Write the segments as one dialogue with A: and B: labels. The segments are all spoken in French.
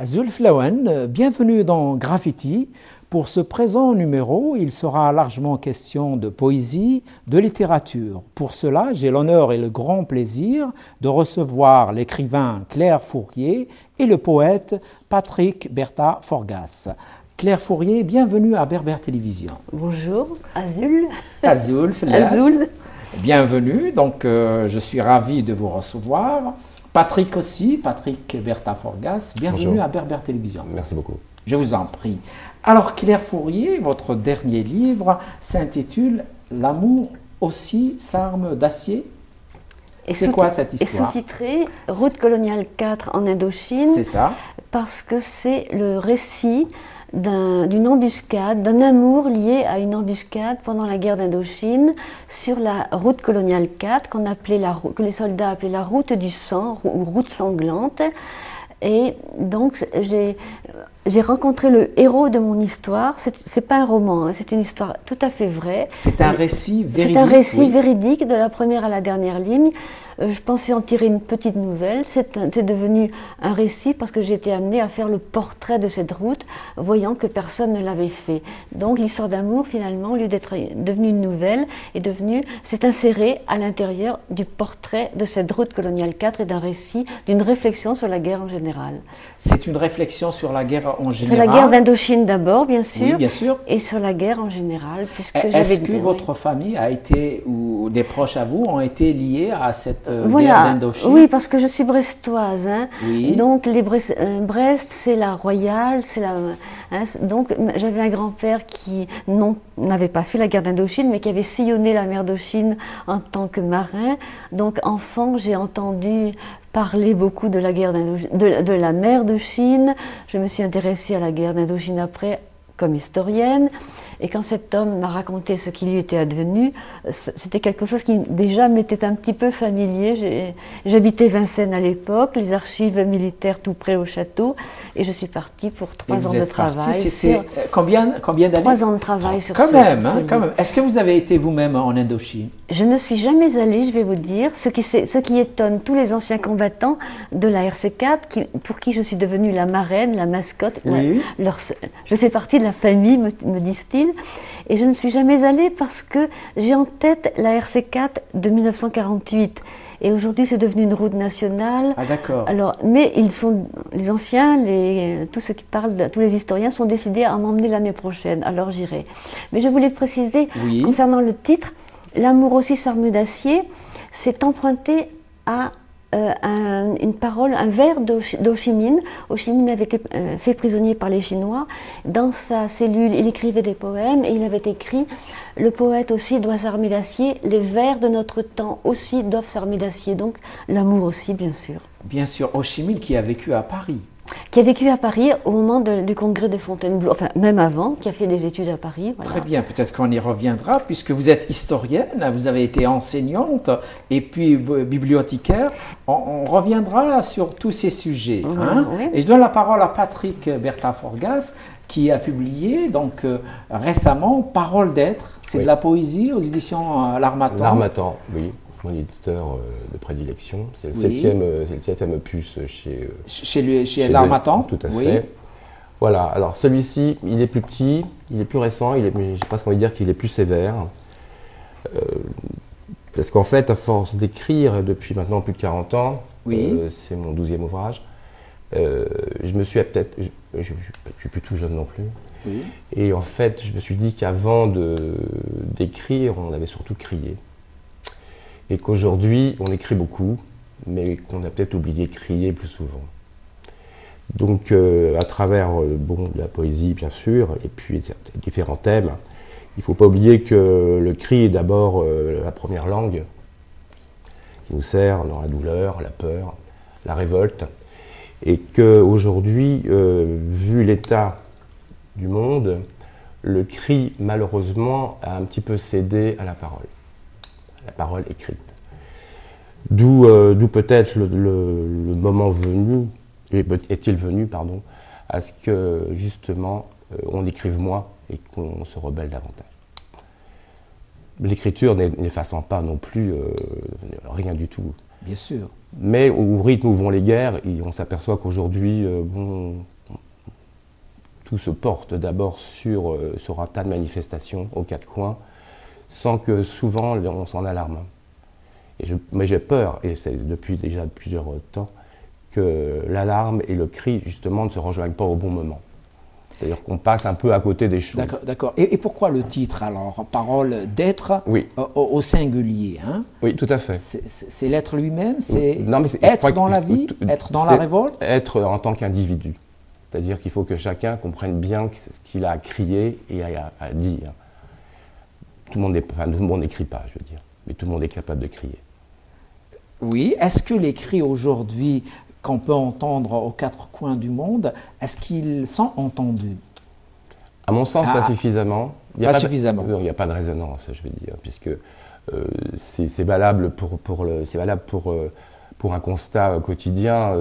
A: Zulf Lawen, bienvenue dans Graffiti. Pour ce présent numéro, il sera largement question de poésie, de littérature. Pour cela, j'ai l'honneur et le grand plaisir de recevoir l'écrivain Claire Fourier et le poète Patrick Bertha Forgas. Claire Fourier, bienvenue à Berbère Télévision.
B: Bonjour, Azul.
A: Zulf Lawen. Bienvenue, donc je suis ravi de vous recevoir. Patrick aussi, Patrick Bertha Forgas, bienvenue
C: Bonjour.
A: à Berbère Télévision.
C: Merci beaucoup.
A: Je vous en prie. Alors Claire Fourier, votre dernier livre s'intitule « L'amour aussi s'arme d'acier ». C'est quoi cette histoire?
B: Et sous-titré « Route coloniale 4 en Indochine ».
A: C'est ça.
B: Parce que c'est le récit d'une embuscade, d'un amour lié à une embuscade pendant la guerre d'Indochine sur la route coloniale 4 que les soldats appelaient la route du sang ou route sanglante. Et donc j'ai rencontré le héros de mon histoire. C'est pas un roman, hein, c'est une histoire tout à fait vraie.
A: C'est un récit véridique.
B: C'est un récit
A: oui.
B: véridique de la première à la dernière ligne. Je pensais en tirer une petite nouvelle. C'est devenu un récit parce que j'ai été amenée à faire le portrait de cette route, voyant que personne ne l'avait fait. Donc l'histoire d'amour, finalement, au lieu d'être devenue une nouvelle, s'est insérée à l'intérieur du portrait de cette route coloniale 4 et d'un récit, d'une réflexion sur la guerre en général.
A: C'est une réflexion sur la guerre en général.
B: Sur la guerre d'Indochine d'abord, bien sûr.
A: Oui, bien sûr.
B: Et sur la guerre en général, puisque
A: Est-ce que votre famille a été, ou des proches à vous, ont été liés à cette guerre d'Indochine?
B: Oui, parce que je suis brestoise. Hein.
A: Oui.
B: Donc Brest, c'est la royale. Donc j'avais un grand-père qui n'avait pas fait la guerre d'Indochine, mais qui avait sillonné la mer d'Ochine en tant que marin. Donc enfant, j'ai entendu parler beaucoup de la guerre de la mer de Chine. Je me suis intéressée à la guerre d'Indochine après comme historienne. Et quand cet homme m'a raconté ce qui lui était advenu, c'était quelque chose qui déjà m'était un petit peu familier. J'habitais Vincennes à l'époque, les archives militaires tout près au château, et je suis partie pour 3 ans de travail.
A: C'était combien d'années?
B: 3 ans de travail sur
A: quand
B: ce
A: même,
B: livre.
A: quand même. Est-ce que vous avez été vous-même en Indochine?
B: Je ne suis jamais allée, je vais vous dire, ce qui étonne tous les anciens combattants de la RC4, pour qui je suis devenue la marraine, la mascotte.
A: Oui.
B: Je fais partie de la famille, me disent-ils. Et je ne suis jamais allée parce que j'ai en tête la RC4 de 1948. Et aujourd'hui, c'est devenu une route nationale.
A: Ah, d'accord.
B: Alors, mais les anciens, tous ceux qui parlent, tous les historiens sont décidés à m'emmener l'année prochaine. Alors j'irai. Mais je voulais préciser,
A: oui,
B: concernant le titre, L'amour aussi s'arme d'acier, c'est emprunté à une parole, un vers d'Ho Chi Minh. Ho Chi Minh avait été fait prisonnier par les Chinois. Dans sa cellule, il écrivait des poèmes et il avait écrit « Le poète aussi doit s'armer d'acier, les vers de notre temps aussi doivent s'armer d'acier ». Donc l'amour aussi, bien sûr.
A: Bien sûr, Ho Chi Minh qui a vécu à Paris.
B: Qui a vécu à Paris au moment du congrès de Fontainebleau, enfin même avant, qui a fait des études à Paris. Voilà.
A: Très bien, peut-être qu'on y reviendra, puisque vous êtes historienne, vous avez été enseignante et puis bibliothécaire. On reviendra sur tous ces sujets. Hein?
B: Oui.
A: Et je donne la parole à Patrick Bertha Forgas, qui a publié donc récemment Parole d'être. C'est de la poésie aux éditions L'Harmattan.
C: L'Harmattan, oui. Mon éditeur de prédilection. C'est le septième opus chez
A: L'Harmattan.
C: Tout à fait. Voilà, alors celui-ci, il est plus petit, il est plus récent, j'ai presque envie de dire qu'il est plus sévère. Parce qu'en fait, à force d'écrire depuis maintenant plus de 40 ans, c'est mon 12e ouvrage, je me suis peut-être, je suis plus tout jeune non plus, et en fait, je me suis dit qu'avant d'écrire, on avait surtout crié. Et qu'aujourd'hui, on écrit beaucoup, mais qu'on a peut-être oublié de crier plus souvent. Donc, à travers de la poésie, bien sûr, et puis différents thèmes, il ne faut pas oublier que le cri est d'abord la première langue qui nous sert dans la douleur, la peur, la révolte, et qu'aujourd'hui, vu l'état du monde, le cri, malheureusement, a un petit peu cédé à la parole écrite. D'où peut-être le moment venu, est-il venu, pardon, à ce que justement on écrive moins et qu'on se rebelle davantage. L'écriture n'effaçant pas non plus rien du tout.
A: Bien sûr.
C: Mais au rythme où vont les guerres, on s'aperçoit qu'aujourd'hui, tout se porte d'abord sur un tas de manifestations aux quatre coins, sans que souvent on s'en alarme. Mais j'ai peur, et c'est depuis déjà plusieurs temps, que l'alarme et le cri, justement, ne se rejoignent pas au bon moment. C'est-à-dire qu'on passe un peu à côté des choses.
A: D'accord. Et pourquoi le titre, alors? Parole d'être au singulier, hein?
C: Oui, tout à fait.
A: C'est l'être lui-même? C'est
C: être
A: être dans la vie? Être dans la révolte?
C: Être en tant qu'individu. C'est-à-dire qu'il faut que chacun comprenne bien ce qu'il a à crier et à dire. Tout le monde n'écrit pas, je veux dire, mais tout le monde est capable de crier.
A: Oui. Est-ce que les cris aujourd'hui qu'on peut entendre aux quatre coins du monde, est-ce qu'ils sont entendus?
C: À mon sens, pas suffisamment. Il n'y a pas de résonance, je veux dire, puisque c'est valable pour un constat quotidien.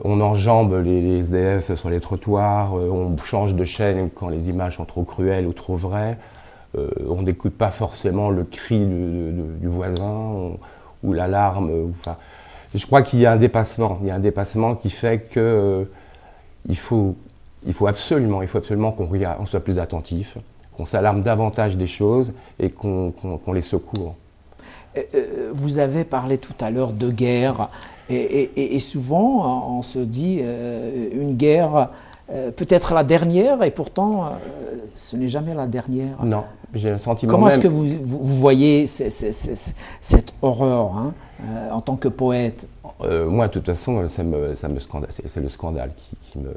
C: On enjambe les SDF sur les trottoirs, on change de chaîne quand les images sont trop cruelles ou trop vraies, on n'écoute pas forcément le cri du voisin ou l'alarme. Enfin, je crois qu'il y a un dépassement qui fait que il faut absolument qu'on soit plus attentif, qu'on s'alarme davantage des choses et qu'on les secourt.
A: Vous avez parlé tout à l'heure de guerre. Et souvent, on se dit une guerre peut-être la dernière, et pourtant, ce n'est jamais la dernière.
C: Non, j'ai le sentiment.
A: Comment est-ce que vous voyez cette horreur, hein, en tant que poète?
C: Moi, de toute façon, ça me scandale. C'est le scandale qui me.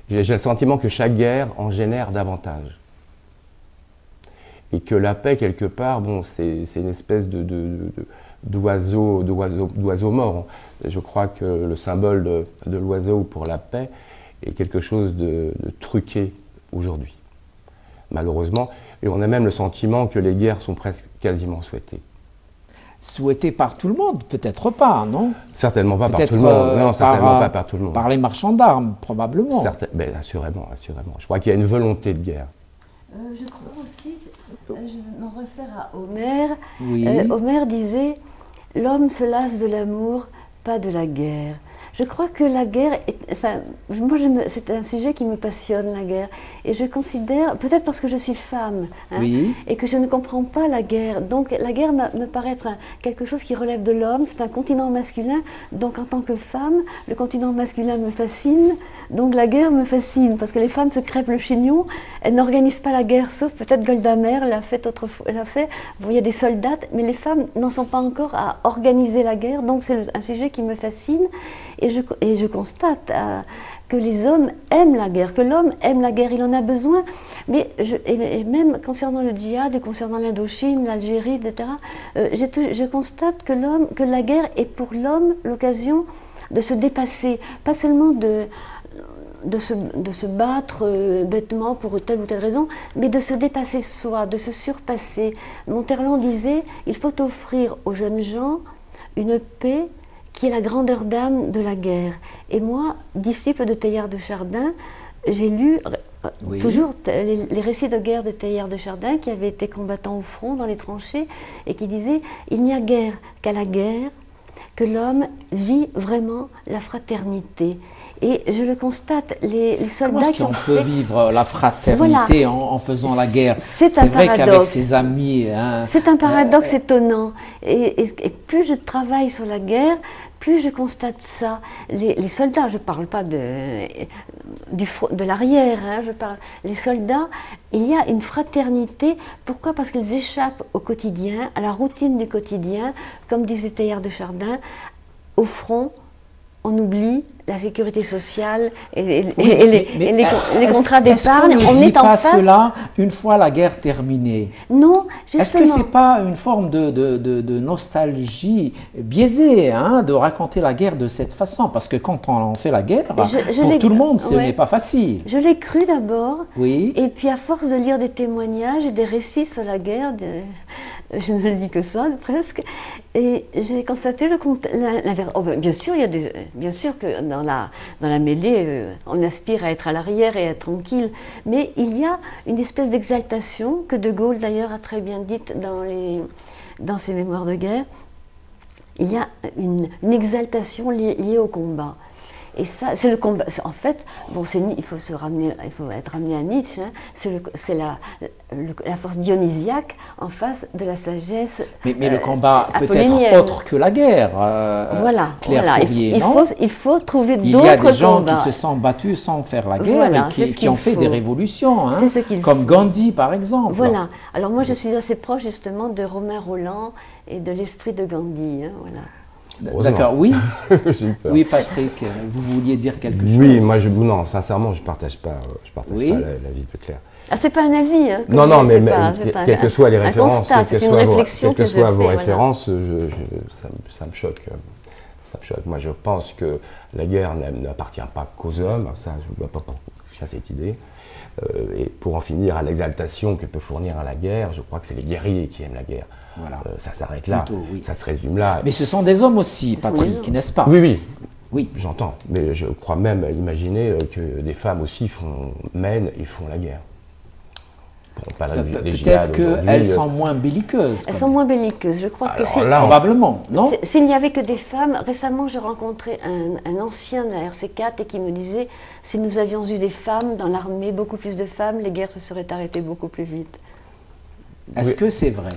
C: J'ai le sentiment que chaque guerre en génère davantage. Et que la paix, quelque part, bon, c'est une espèce d'oiseau mort. Je crois que le symbole de l'oiseau pour la paix est quelque chose de truqué aujourd'hui, malheureusement. Et on a même le sentiment que les guerres sont presque quasiment souhaitées.
A: Souhaitées par tout le monde? Peut-être pas, non?
C: Certainement pas par tout le monde. Non, certainement pas par tout le monde.
A: Par les marchands d'armes, probablement.
C: Ben, assurément. Je crois qu'il y a une volonté de guerre.
B: Je crois aussi, je m'en réfère à Homère.
A: Oui.
B: Homère disait « L'homme se lasse de l'amour, pas de la guerre ». Je crois que la guerre, c'est un sujet qui me passionne, la guerre. Et je considère, peut-être parce que je suis femme, hein, et que je ne comprends pas la guerre. Donc la guerre me paraît être quelque chose qui relève de l'homme, c'est un continent masculin. Donc en tant que femme, le continent masculin me fascine, donc la guerre me fascine. Parce que les femmes se crêpent le chignon, elles n'organisent pas la guerre, sauf peut-être Golda Meir, elle l'a fait autrefois. Bon, il y a des soldats, mais les femmes n'en sont pas encore à organiser la guerre. Donc c'est un sujet qui me fascine. Et je constate que les hommes aiment la guerre, que l'homme aime la guerre, il en a besoin. Mais et même concernant le djihad et concernant l'Indochine, l'Algérie, etc., je constate que la guerre est pour l'homme l'occasion de se dépasser, pas seulement de se battre bêtement pour telle ou telle raison, mais de se dépasser soi, de se surpasser. Monterland disait « Il faut offrir aux jeunes gens une paix qui est la grandeur d'âme de la guerre ». Et moi, disciple de Teilhard de Chardin, j'ai lu toujours les récits de guerre de Teilhard de Chardin, qui avait été combattant au front dans les tranchées, et qui disait « Il n'y a guerre qu'à la guerre que l'homme vit vraiment la fraternité ». Et je le constate, les soldats.
A: Comment est-ce qu'on peut vivre la fraternité en faisant la guerre?
B: C'est
A: vrai qu'avec ses amis. Hein,
B: c'est un paradoxe étonnant. Et plus je travaille sur la guerre, plus je constate ça. Les soldats, je ne parle pas de l'arrière, hein, les soldats, il y a une fraternité. Pourquoi? Parce qu'ils échappent au quotidien, à la routine du quotidien, comme disait Teilhard de Chardin, au front. On oublie la sécurité sociale et les contrats d'épargne.
A: On n'est pas cela une fois la guerre terminée.
B: Non, justement.
A: Est-ce que ce n'est pas une forme de nostalgie biaisée, hein, de raconter la guerre de cette façon? Parce que quand on fait la guerre, pour tout le monde, ce n'est pas facile.
B: Je l'ai cru d'abord.
A: Oui.
B: Et puis à force de lire des témoignages et des récits sur la guerre, je ne le dis que ça, presque. Et j'ai constaté l'inverse. Oh, bien sûr, bien sûr que dans la mêlée, on aspire à être à l'arrière et à être tranquille. Mais il y a une espèce d'exaltation que De Gaulle d'ailleurs a très bien dite dans ses mémoires de guerre. Il y a une exaltation liée au combat. Et ça, c'est le combat. En fait, bon, il faut être ramené à Nietzsche. Hein, c'est la force dionysiaque en face de la sagesse.
A: Mais le combat peut être autre que la guerre.
B: Voilà.
A: Claire Fourier,
B: il faut trouver d'autres
A: Il
B: combats.
A: y a des gens qui se sont battus sans faire la guerre et qui ont fait des révolutions, hein, comme Gandhi par exemple.
B: Voilà. Alors moi, je suis assez proche justement de Romain Rolland et de l'esprit de Gandhi. Hein, voilà.
A: D'accord, oui. Oui, Patrick, vous vouliez dire quelque chose?
C: Oui, moi, non, sincèrement, je ne partage pas, la vie de Claire.
B: Ah, c'est pas un avis. Hein,
C: non, mais quelles que soient les références,
B: quelles que
C: soient vos références, ça me choque. Ça me choque. Moi, je pense que la guerre n'appartient pas qu'aux hommes. Ça, je ne vois pas pourquoi cette idée. Et pour en finir à l'exaltation que peut fournir la guerre, je crois que c'est les guerriers qui aiment la guerre. Voilà. Ça s'arrête là, ça se résume là.
A: Mais ce sont des hommes aussi, Patrick, n'est-ce pas?
C: Oui, j'entends. Mais je crois même imaginer que des femmes aussi mènent et font la guerre.
A: Peut-être qu'elles sont moins belliqueuses.
B: Elles sont moins belliqueuses, je crois que si.
A: Probablement, non?
B: S'il n'y avait que des femmes, récemment j'ai rencontré un ancien de la RC4 et qui me disait si nous avions eu des femmes dans l'armée, beaucoup plus de femmes, les guerres se seraient arrêtées beaucoup plus vite.
A: Est-ce que c'est vrai?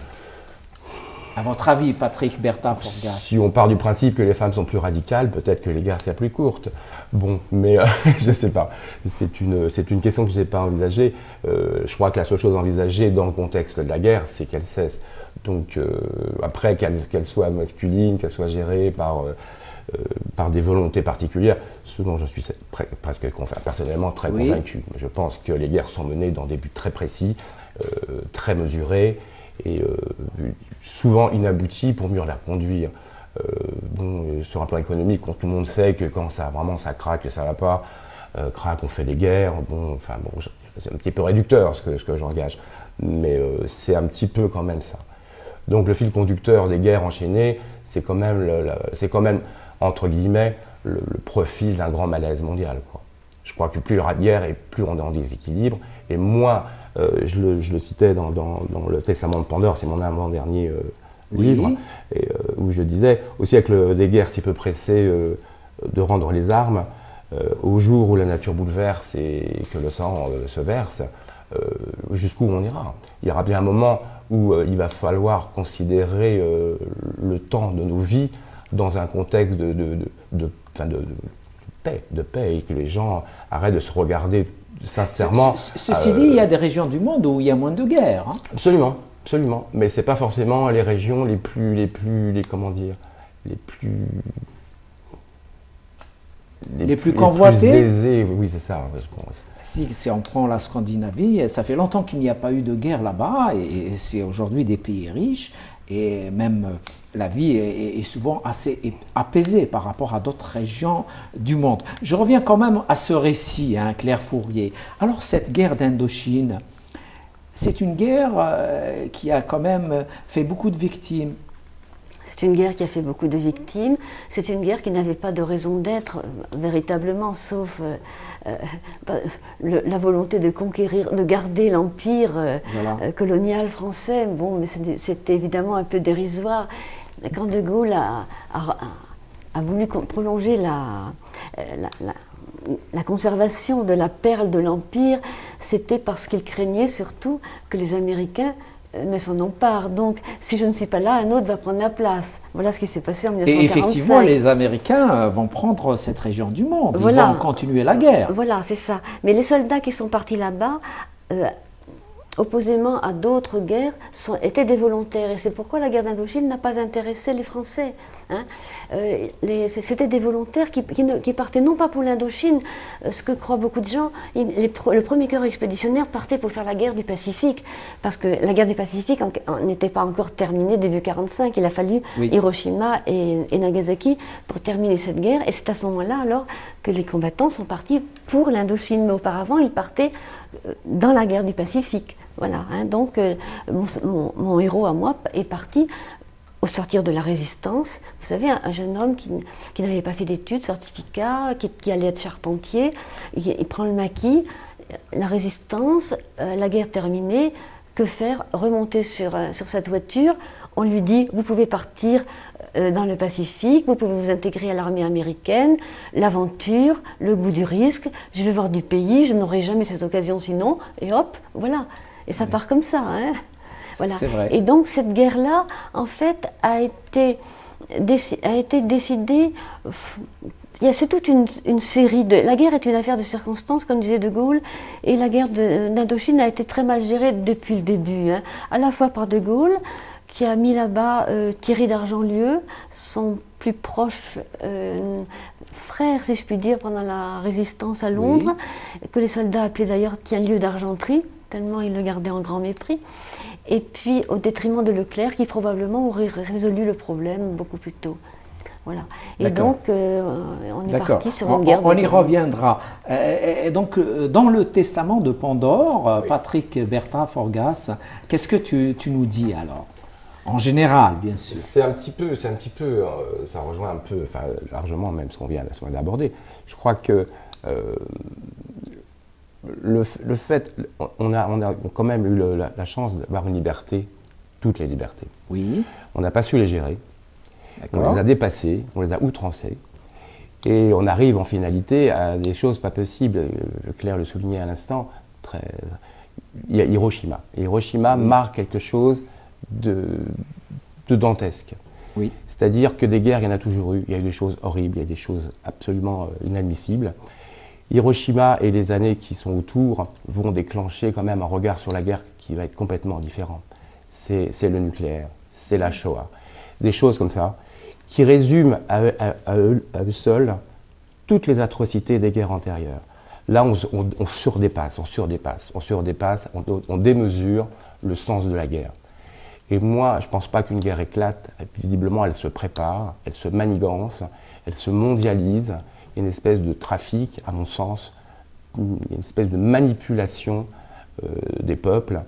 A: À votre avis, Patrick Bertin-Forgas?
C: Si on part du principe que les femmes sont plus radicales, peut-être que les guerres seraient plus courtes. Bon, mais je ne sais pas. C'est une question que je n'ai pas envisagée. Je crois que la seule chose envisagée dans le contexte de la guerre, c'est qu'elle cesse. Donc après, qu'elle soit masculine, qu'elle soit gérée par des volontés particulières, ce dont je suis personnellement très convaincu. Je pense que les guerres sont menées dans des buts très précis, très mesurés, et souvent inaboutis pour mieux la conduire. Sur un plan économique, tout le monde sait que quand ça craque, que ça ne va pas, on fait des guerres. C'est un petit peu réducteur ce que j'engage, mais c'est un petit peu quand même ça. Donc le fil conducteur des guerres enchaînées, c'est quand même entre guillemets le profil d'un grand malaise mondial, quoi. Je crois que plus il y aura de guerre et plus on est en déséquilibre, et moins, je le citais dans le Testament de Pandore, c'est mon avant-dernier livre, où je disais, au siècle des guerres si peu pressées de rendre les armes, au jour où la nature bouleverse et que le sang se verse, jusqu'où on ira. Il y aura bien un moment où il va falloir considérer le temps de nos vies dans un contexte de paix, et que les gens arrêtent de se regarder sincèrement.
A: Ceci dit, il y a des régions du monde où il y a moins de guerres. Hein.
C: Absolument. Mais c'est pas forcément les régions les plus
A: convoitées.
C: Les plus aisées, oui, c'est ça.
A: Si on prend la Scandinavie, ça fait longtemps qu'il n'y a pas eu de guerre là-bas, et c'est aujourd'hui des pays riches, et même la vie est souvent assez apaisée par rapport à d'autres régions du monde. Je reviens quand même à ce récit, hein, Claire Fourier. Alors cette guerre d'Indochine, c'est une guerre qui a quand même fait beaucoup de victimes.
B: C'est une guerre qui a fait beaucoup de victimes. C'est une guerre qui n'avait pas de raison d'être véritablement, sauf la volonté de conquérir, de garder l'empire colonial français. Bon, mais c'était évidemment un peu dérisoire. Quand De Gaulle a voulu prolonger la conservation de la perle de l'empire, c'était parce qu'il craignait surtout que les Américains ne s'en emparent. Donc, si je ne suis pas là, un autre va prendre la place. Voilà ce qui s'est passé en 1945.
A: Et effectivement, les Américains vont prendre cette région du monde. Ils vont continuer la guerre.
B: Voilà, c'est ça. Mais les soldats qui sont partis là-bas, opposément à d'autres guerres, étaient des volontaires. Et c'est pourquoi la guerre d'Indochine n'a pas intéressé les Français. Hein. C'était des volontaires qui partaient non pas pour l'Indochine, ce que croient beaucoup de gens. Le premier corps expéditionnaire partait pour faire la guerre du Pacifique, parce que la guerre du Pacifique n'était pas encore terminée début 1945. Il a fallu Hiroshima et Nagasaki pour terminer cette guerre. Et c'est à ce moment-là alors que les combattants sont partis pour l'Indochine. Mais auparavant, ils partaient dans la guerre du Pacifique. Voilà, hein. Donc mon héros à moi est parti au sortir de la Résistance. Vous savez, un jeune homme qui n'avait pas fait d'études, certificat, qui allait être charpentier, il prend le maquis, la Résistance, la guerre terminée, que faire? Remonter sur cette voiture. on lui dit, vous pouvez partir dans le Pacifique, vous pouvez vous intégrer à l'armée américaine, l'aventure, le goût du risque, je vais voir du pays, je n'aurai jamais cette occasion sinon, et hop, voilà. Et ça part comme ça. Hein. Voilà.
A: C'est vrai.
B: Et donc cette guerre-là, en fait, a été décidée. C'est toute une série de. La guerre est une affaire de circonstances, comme disait De Gaulle, et la guerre d'Indochine a été très mal gérée depuis le début, hein. À la fois par De Gaulle, qui a mis là-bas Thierry d'Argentlieu, son plus proche frère, si je puis dire, pendant la résistance à Londres, que les soldats appelaient d'ailleurs tiens-lieu d'argenterie, tellement ils le gardaient en grand mépris. Et puis au détriment de Leclerc, qui probablement aurait résolu le problème beaucoup plus tôt. Voilà. Et donc, on est parti sur une guerre.
A: On y reviendra. Et donc, dans le testament de Pandore, Patrick Bertin-Forgas, qu'est-ce que tu nous dis alors? En général, bien sûr.
C: C'est un petit peu, ça rejoint un peu, enfin largement même ce qu'on vient d'aborder. Je crois que le fait, on a quand même eu la chance d'avoir une liberté, toutes les libertés.
A: Oui.
C: On n'a pas su les gérer. On les a dépassés, on les a outrancés. Et on arrive en finalité à des choses pas possibles. Claire le soulignait à l'instant. Il y a Hiroshima. Et Hiroshima marque quelque chose de dantesque.
A: Oui.
C: C'est-à-dire que des guerres, il y en a toujours eu. Il y a eu des choses horribles, il y a des choses absolument inadmissibles. Hiroshima et les années qui sont autour vont déclencher quand même un regard sur la guerre qui va être complètement différent. C'est le nucléaire, c'est la Shoah. Des choses comme ça, qui résument à eux seuls toutes les atrocités des guerres antérieures. Là, on surdépasse, on démesure le sens de la guerre. Et moi, je ne pense pas qu'une guerre éclate. Visiblement, elle se prépare, elle se manigance, elle se mondialise. Il y a une espèce de trafic, à mon sens, une espèce de manipulation des peuples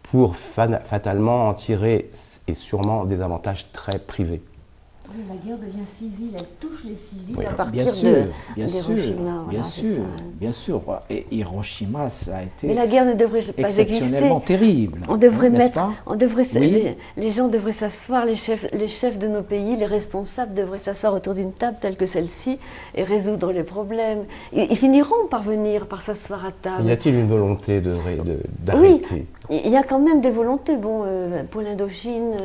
C: pour fatalement en tirer, et sûrement, des avantages très privés.
B: Oui, la guerre devient civile, elle touche les civils à
A: bien
B: partir
A: sûr. Bien sûr. Et Hiroshima, ça a été
B: Mais la guerre ne devrait pas
A: exceptionnellement
B: exister.
A: Terrible.
B: On devrait
A: Oui.
B: les gens devraient s'asseoir, les chefs de nos pays, les responsables devraient s'asseoir autour d'une table telle que celle-ci et résoudre les problèmes. Ils finiront par venir, par s'asseoir à table.
C: Y a-t-il une volonté d'arrêter?
B: Oui, il y a quand même des volontés. Bon, pour l'Indochine,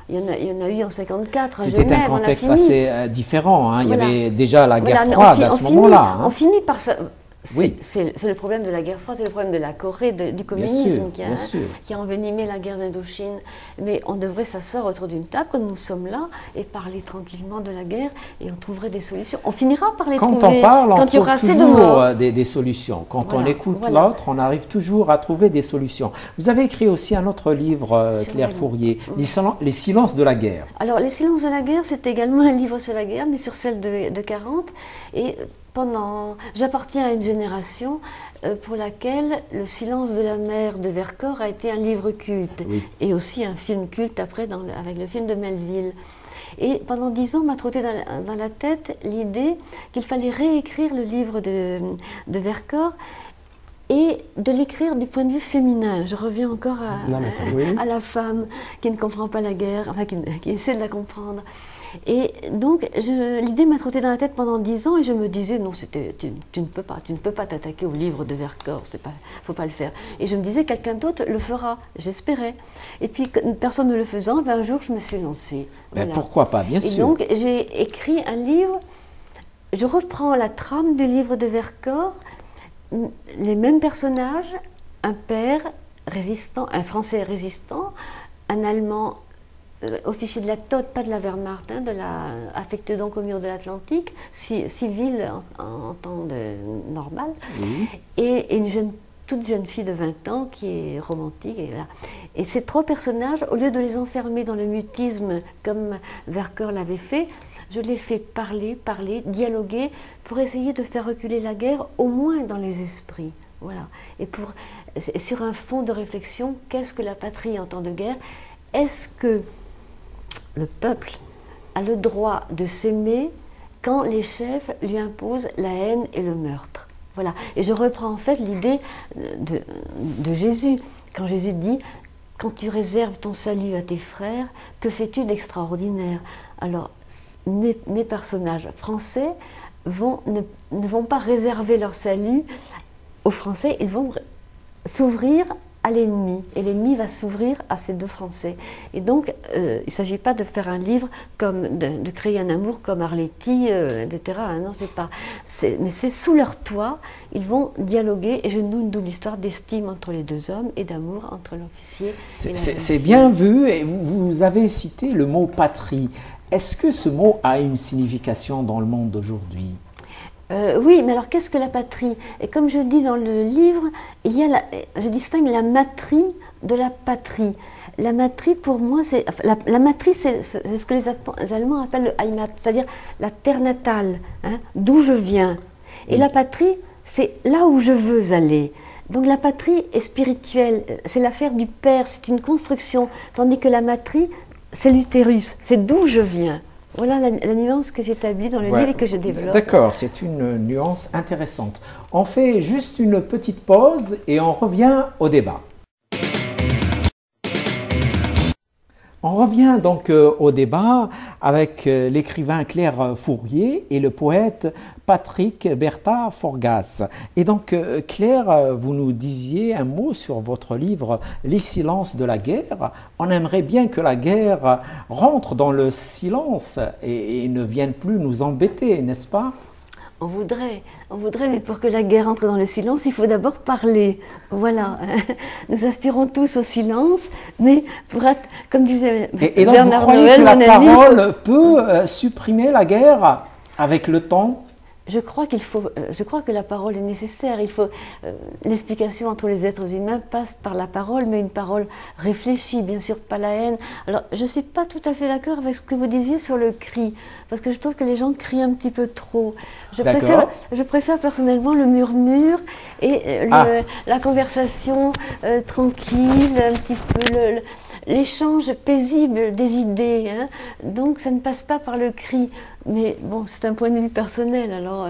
B: il y en a eu en 1954.
A: C'était un contexte assez différent. Hein.
B: Voilà.
A: Il y avait déjà la guerre froide à ce moment-là.
B: On finit par ça.
A: Oui.
B: C'est le problème de la guerre froide, c'est le problème de la Corée, du communisme qui a envenimé la guerre d'Indochine. Mais on devrait s'asseoir autour d'une table, comme nous sommes là, et parler tranquillement de la guerre, et on trouverait des solutions. On finira par les trouver.
A: Quand on parle, on trouve toujours des solutions. Quand on écoute l'autre, on arrive toujours à trouver des solutions. Vous avez écrit aussi un autre livre, Claire Fourier, Les silences de la guerre.
B: Alors, Les silences de la guerre, c'est également un livre sur la guerre, mais sur celle de 40. Et j'appartiens à une génération pour laquelle Le silence de la mer de Vercors a été un livre culte, et aussi un film culte après avec le film de Melville. Et pendant 10 ans, m'a trotté dans la tête l'idée qu'il fallait réécrire le livre de Vercors et de l'écrire du point de vue féminin. Je reviens encore à la femme qui ne comprend pas la guerre, enfin qui essaie de la comprendre. Et donc, l'idée m'a trotté dans la tête pendant 10 ans et je me disais, non, tu ne peux pas t'attaquer au livre de Vercors, faut pas le faire. Et je me disais, quelqu'un d'autre le fera, j'espérais. Et puis, personne ne le faisant, un jour, je me suis lancée.
A: Voilà. Pourquoi pas, bien sûr.
B: Et donc, j'ai écrit un livre, je reprends la trame du livre de Vercors, les mêmes personnages, un père résistant, un Français résistant, un Allemand officier de la TOT, pas de la Wehrmacht, affecté donc au mur de l'Atlantique, civil en temps normal, et une toute jeune fille de 20 ans qui est romantique. Et ces 3 personnages, au lieu de les enfermer dans le mutisme comme Vercors l'avait fait, je les fais parler, dialoguer, pour essayer de faire reculer la guerre, au moins dans les esprits. Voilà. Et sur un fond de réflexion, qu'est-ce que la patrie en temps de guerre? Est-ce que le peuple a le droit de s'aimer quand les chefs lui imposent la haine et le meurtre? Voilà. Et je reprends en fait l'idée de Jésus, quand Jésus dit quand tu réserves ton salut à tes frères, que fais-tu d'extraordinaire? Alors, mes personnages français ne vont pas réserver leur salut aux Français, ils vont s'ouvrir à l'ennemi, et l'ennemi va s'ouvrir à ces deux Français. Et donc, il ne s'agit pas de faire un livre comme de créer un amour comme Arletty, etc. Non, c'est pas. Mais c'est sous leur toit, ils vont dialoguer, et je noue une double histoire d'estime entre les deux hommes et d'amour entre l'officier.
A: C'est bien vu, et vous avez cité le mot patrie. Est-ce que ce mot a une signification dans le monde d'aujourd'hui?
B: Oui, mais alors qu'est-ce que la patrie? Et comme je dis dans le livre, je distingue la matrie de la patrie. La matrie, pour moi, la matrie, c'est ce que les Allemands appellent le Heimat, c'est-à-dire la terre natale, hein, d'où je viens. Et la patrie, c'est là où je veux aller. Donc la patrie est spirituelle, c'est l'affaire du père, c'est une construction, tandis que la matrie, c'est l'utérus, c'est d'où je viens. Voilà la nuance que j'établis dans le livre et que je développe.
A: D'accord, c'est une nuance intéressante. On fait juste une petite pause et on revient au débat. On revient donc au débat avec l'écrivain Claire Fourier et le poète Patrick Bertha Forgas. Et donc Claire, vous nous disiez un mot sur votre livre « Les silences de la guerre ». On aimerait bien que la guerre rentre dans le silence et ne vienne plus nous embêter, n'est-ce pas ?
B: On voudrait, mais pour que la guerre entre dans le silence, il faut d'abord parler. Voilà. Nous aspirons tous au silence, mais pour être, comme disait
A: et donc
B: Bernard
A: vous croyez
B: Noël,
A: que la
B: mon ami,
A: parole peut supprimer la guerre avec le temps?
B: je crois que la parole est nécessaire. L'explication entre les êtres humains passe par la parole, mais une parole réfléchie, bien sûr, pas la haine. Alors, je ne suis pas tout à fait d'accord avec ce que vous disiez sur le cri, parce que je trouve que les gens crient un petit peu trop. Je préfère personnellement le murmure et la conversation tranquille, un petit peu l'échange paisible des idées. Hein. Donc, ça ne passe pas par le cri. Mais bon, c'est un point de vue personnel, alors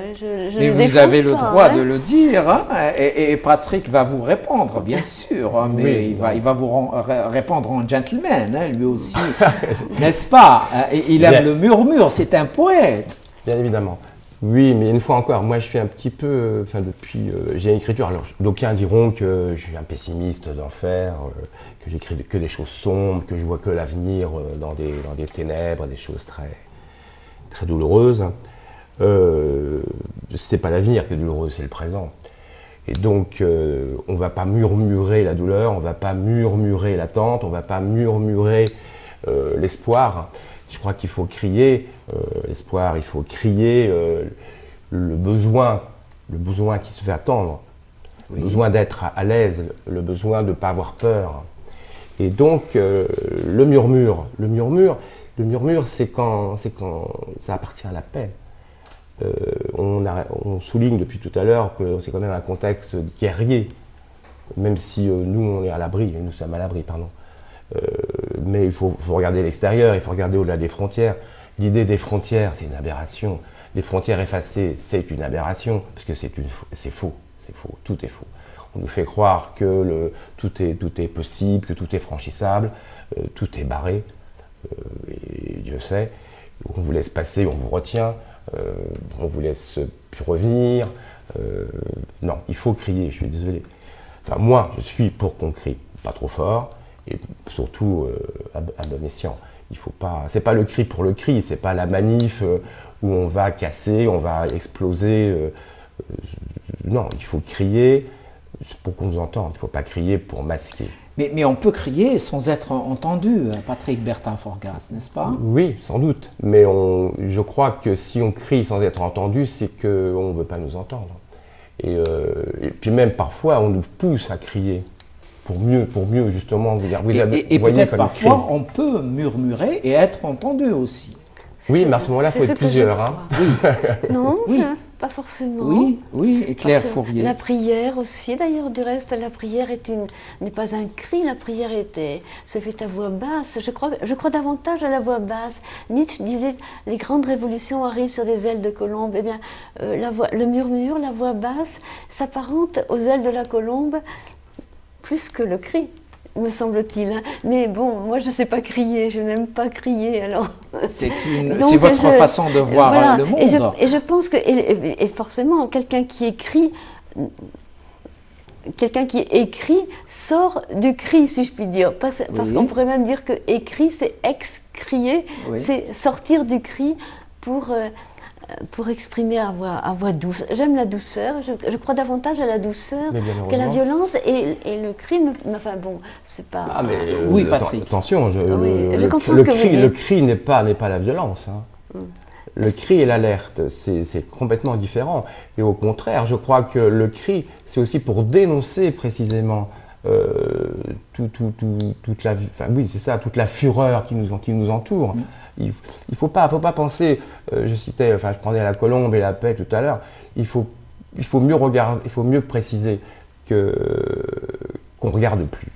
A: mais vous avez le droit de le dire, hein, et Patrick va vous répondre, bien sûr, hein, mais oui, il va vous répondre en gentleman, hein, lui aussi, n'est-ce pas? Il aime le murmure, c'est un poète.
C: Bien évidemment. Oui, mais une fois encore, moi je suis un petit peu, j'ai une écriture, alors d'aucuns diront que je suis un pessimiste d'enfer, que j'écris que des choses sombres, que je vois que l'avenir dans des ténèbres, des choses très douloureuse. C'est pas l'avenir qui est douloureux, c'est le présent. Et donc, on ne va pas murmurer la douleur, on ne va pas murmurer l'attente, on ne va pas murmurer l'espoir. Je crois qu'il faut crier l'espoir, il faut crier le besoin qui se fait attendre, le besoin d'être à l'aise, le besoin de ne pas avoir peur. Et donc, le murmure, c'est quand ça appartient à la paix. On souligne depuis tout à l'heure que c'est quand même un contexte guerrier, même si nous sommes à l'abri, pardon. Mais il faut regarder l'extérieur, il faut regarder au-delà des frontières. L'idée des frontières, c'est une aberration. Les frontières effacées, c'est une aberration, parce que c'est faux, tout est faux. On nous fait croire que tout est possible, que tout est franchissable, tout est barré. Et Dieu sait, on vous laisse passer, on vous retient, on vous laisse plus revenir. Non, il faut crier, je suis désolé. Enfin, moi, je suis pour qu'on crie, pas trop fort, et surtout à bon escient. Il faut pas, c'est pas le cri pour le cri, c'est pas la manif où on va casser, on va exploser. Non, il faut crier pour qu'on nous entende, il ne faut pas crier pour masquer.
A: Mais on peut crier sans être entendu, Patrick Bertha Forgas, n'est-ce pas?
C: Oui, sans doute. Mais je crois que si on crie sans être entendu, c'est qu'on ne veut pas nous entendre. Et puis même parfois, on nous pousse à crier pour mieux justement vous dire.
A: Et peut-être parfois, on peut murmurer et être entendu aussi.
C: Oui, mais à ce moment-là, il faut être plusieurs. Hein.
A: Oui.
B: Non,
A: oui.
B: Pas forcément.
A: Oui, et Claire Fourier.
B: La prière aussi, d'ailleurs, du reste, la prière n'est pas un cri, la prière se fait à voix basse. Je crois davantage à la voix basse. Nietzsche disait « les grandes révolutions arrivent sur des ailes de colombe ». Eh bien, le murmure, la voix basse, s'apparente aux ailes de la colombe plus que le cri. me semble-t-il. Hein. Mais bon, moi je ne sais pas crier, je n'aime pas crier. Alors.
A: C'est votre façon de voir
B: voilà.
A: le monde.
B: Et je pense que, et forcément, quelqu'un qui écrit sort du cri, si je puis dire. Parce qu'on pourrait même dire que écrit, c'est ex-crier, c'est sortir du cri pour exprimer à voix douce. J'aime la douceur, je crois davantage à la douceur qu'à la violence, et le cri, enfin bon, c'est pas...
C: Ah mais
A: oui, Patrick.
C: Attention,
B: le
C: cri n'est pas la violence. Hein. Le cri et l'alerte, c'est complètement différent. Et au contraire, je crois que le cri, c'est aussi pour dénoncer précisément toute la fureur qui nous entoure. Il faut pas penser, je prenais la colombe et la paix tout à l'heure, il faut mieux regarder, il faut mieux préciser qu'on regarde plus.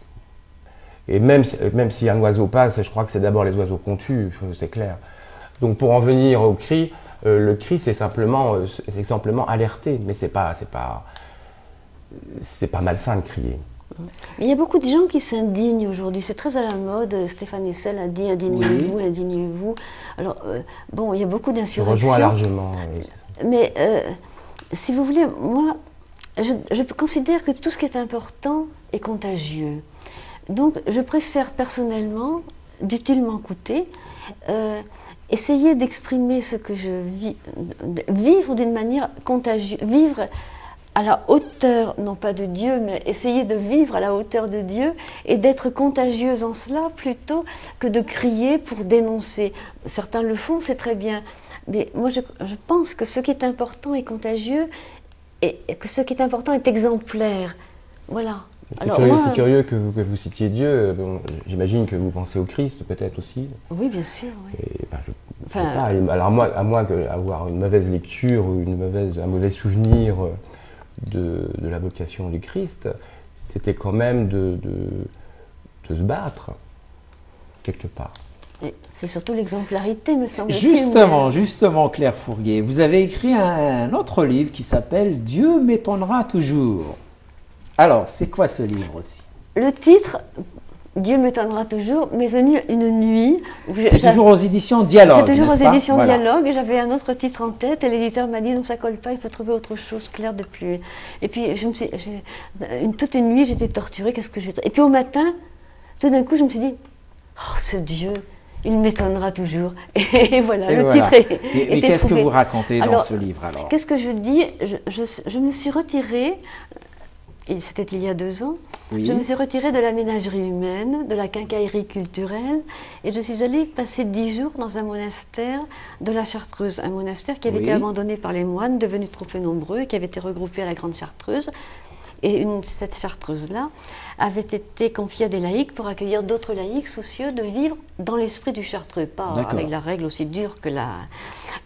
C: Et même si un oiseau passe, je crois que c'est d'abord les oiseaux qu'on tue, c'est clair. Donc pour en venir au cri, le cri c'est simplement alerter, mais c'est pas malsain de crier.
B: Il y a beaucoup de gens qui s'indignent aujourd'hui, c'est très à la mode. Stéphane Hessel a dit indignez-vous, indignez-vous. Alors bon, il y a beaucoup d'insurrections.
C: Je rejoins largement.
B: Mais si vous voulez, moi, je considère que tout ce qui est important est contagieux. Donc je préfère personnellement, d'utilement coûter, essayer d'exprimer ce que je vis, vivre d'une manière contagieuse, vivre à la hauteur, non pas de Dieu, mais essayer de vivre à la hauteur de Dieu et d'être contagieuse en cela plutôt que de crier pour dénoncer. Certains le font, c'est très bien, mais moi je pense que ce qui est important est contagieux et que ce qui est important est exemplaire. Voilà.
C: C'est curieux que vous citiez Dieu. Bon, j'imagine que vous pensez au Christ, peut-être aussi.
B: Oui, bien sûr. Oui.
C: Et, je sais pas. Alors à moins d'avoir une mauvaise lecture ou un mauvais souvenir de la vocation du Christ, c'était quand même de se battre quelque part.
B: C'est surtout l'exemplarité, me semble-t-il.
A: Justement, Claire Fourguet, vous avez écrit un autre livre qui s'appelle « Dieu m'étonnera toujours ». Alors, c'est quoi ce livre aussi?
B: Le titre, Dieu m'étonnera toujours, m'est venu une nuit.
A: C'est toujours aux éditions Dialogue.
B: C'est toujours aux éditions
A: voilà.
B: Dialogue, et j'avais un autre titre en tête, et l'éditeur m'a dit non, ça colle pas, il faut trouver autre chose, Claire, depuis. Et puis, toute une nuit, j'étais torturée, qu'est-ce que je vais. Et puis au matin, tout d'un coup, je me suis dit, oh, ce Dieu, il m'étonnera toujours. Et voilà, titre est.
A: Mais qu'est-ce que vous racontez dans ce livre alors?
B: Qu'est-ce que je dis? Je me suis retirée. C'était il y a 2 ans, je me suis retirée de la ménagerie humaine, de la quincaillerie culturelle, et je suis allée passer 10 jours dans un monastère de la Chartreuse, un monastère qui avait été abandonné par les moines, devenus trop peu nombreux, qui avait été regroupé à la Grande Chartreuse. Et cette Chartreuse-là avait été confiée à des laïcs pour accueillir d'autres laïcs soucieux de vivre dans l'esprit du Chartreux, pas avec la règle aussi dure que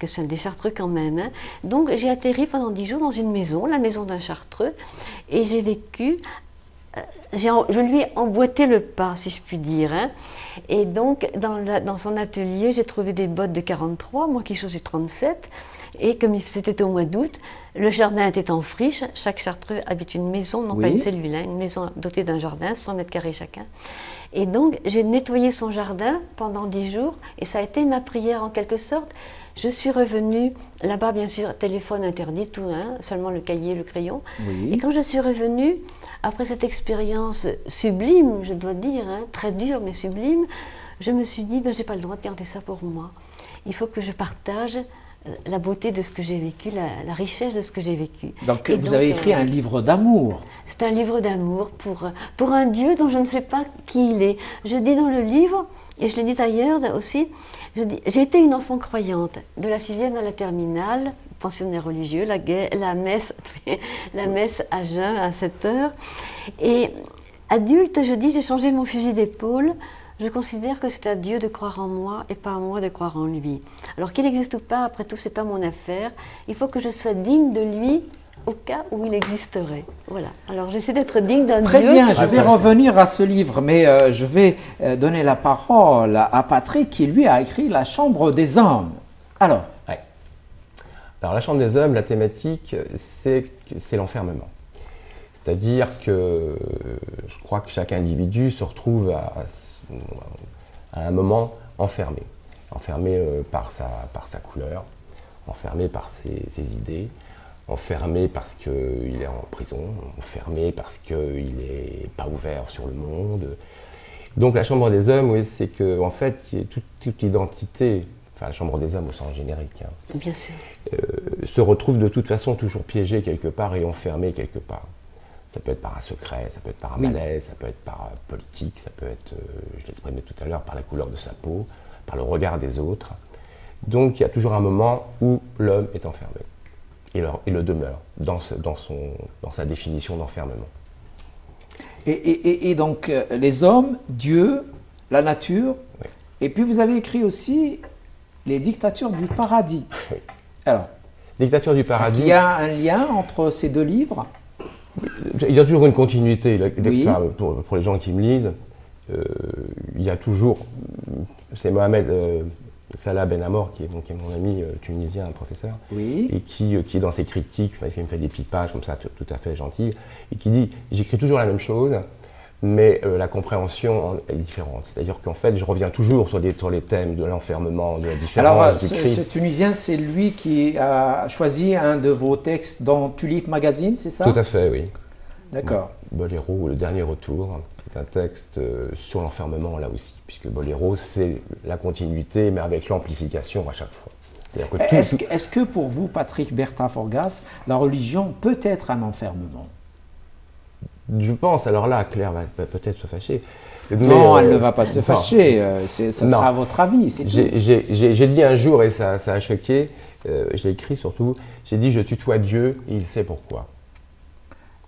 B: celle des Chartreux quand même. Hein. Donc j'ai atterri pendant 10 jours dans une maison, la maison d'un Chartreux, et j'ai vécu, je lui ai emboîté le pas, si je puis dire. Hein. Et donc dans son atelier, j'ai trouvé des bottes de 43, moi qui chausse du 37, et comme c'était au mois d'août, le jardin était en friche. Chaque Chartreux habite une maison, non pas une cellule, hein, une maison dotée d'un jardin, 100 mètres carrés chacun. Et donc, j'ai nettoyé son jardin pendant 10 jours, et ça a été ma prière en quelque sorte. Je suis revenue, là-bas bien sûr, téléphone interdit, tout, hein, seulement le cahier, le crayon. Et quand je suis revenue, après cette expérience sublime, je dois dire, hein, très dure mais sublime, je me suis dit, ben, j'ai pas le droit de garder ça pour moi. Il faut que je partage la beauté de ce que j'ai vécu, la richesse de ce que j'ai vécu.
A: Donc vous avez écrit un livre d'amour.
B: C'est un livre d'amour pour un Dieu dont je ne sais pas qui il est. Je dis dans le livre, et je l'ai dit ailleurs aussi, j'ai été une enfant croyante, de la 6e à la terminale, pensionnaire religieux, la messe à jeun à 7 heures. Et adulte, je dis, j'ai changé mon fusil d'épaule. Je considère que c'est à Dieu de croire en moi et pas à moi de croire en lui. Alors qu'il existe ou pas, après tout, c'est pas mon affaire. Il faut que je sois digne de lui au cas où il existerait. Voilà. Alors j'essaie d'être digne d'un Dieu.
A: Très bien, je vais revenir à ce livre, mais je vais donner la parole à Patrick qui, lui, a écrit La Chambre des Hommes. Alors
C: La Chambre des Hommes, la thématique, c'est l'enfermement. C'est-à-dire que je crois que chaque individu se retrouve à un moment enfermé. Enfermé par sa couleur, enfermé par ses idées, enfermé parce qu'il est en prison, enfermé parce qu'il n'est pas ouvert sur le monde. Donc la Chambre des hommes, oui, c'est qu'en fait, toute identité, enfin la Chambre des hommes au sens générique, hein,
B: bien sûr,
C: se retrouve de toute façon toujours piégée quelque part et enfermée quelque part. Ça peut être par un secret, ça peut être par un malaise, ça peut être par politique, ça peut être, je l'exprimais tout à l'heure, par la couleur de sa peau, par le regard des autres. Donc il y a toujours un moment où l'homme est enfermé. Et le demeure dans sa définition d'enfermement.
A: Et donc les hommes, Dieu, la nature,
C: oui.
A: Et puis vous avez écrit aussi les dictatures du paradis.
C: Oui.
A: Alors,
C: Dictature du paradis.
A: Est-ce qu'il y a un lien entre ces deux livres?
C: Il y a toujours une continuité.
A: Oui.
C: Enfin, pour les gens qui me lisent, il y a toujours. C'est Mohamed Salah Ben Amor, qui est mon ami tunisien, un professeur,
A: oui.
C: et qui dans ses critiques, il me fait des petites pages comme ça, tout à fait gentilles, et qui dit « J'écris toujours la même chose, mais la compréhension est différente. » C'est-à-dire qu'en fait, je reviens toujours sur les thèmes de l'enfermement, de la différence.
A: Alors, ce Tunisien, c'est lui qui a choisi un de vos textes dans Tulipe Magazine, c'est ça?
C: Tout à fait, oui.
A: D'accord.
C: Boléro, le dernier retour, c'est un texte sur l'enfermement là aussi, puisque Boléro, c'est la continuité, mais avec l'amplification à chaque fois.
A: Est-ce que pour vous, Patrick Bertha-Forgas, la religion peut être un enfermement?
C: Je pense, alors là, Claire va peut-être se fâcher.
A: Non, elle ne va pas se fâcher, ça sera votre avis, c'est tout.
C: J'ai dit un jour, et ça a choqué, je l'ai écrit surtout, j'ai dit « Je tutoie Dieu, et il sait pourquoi ».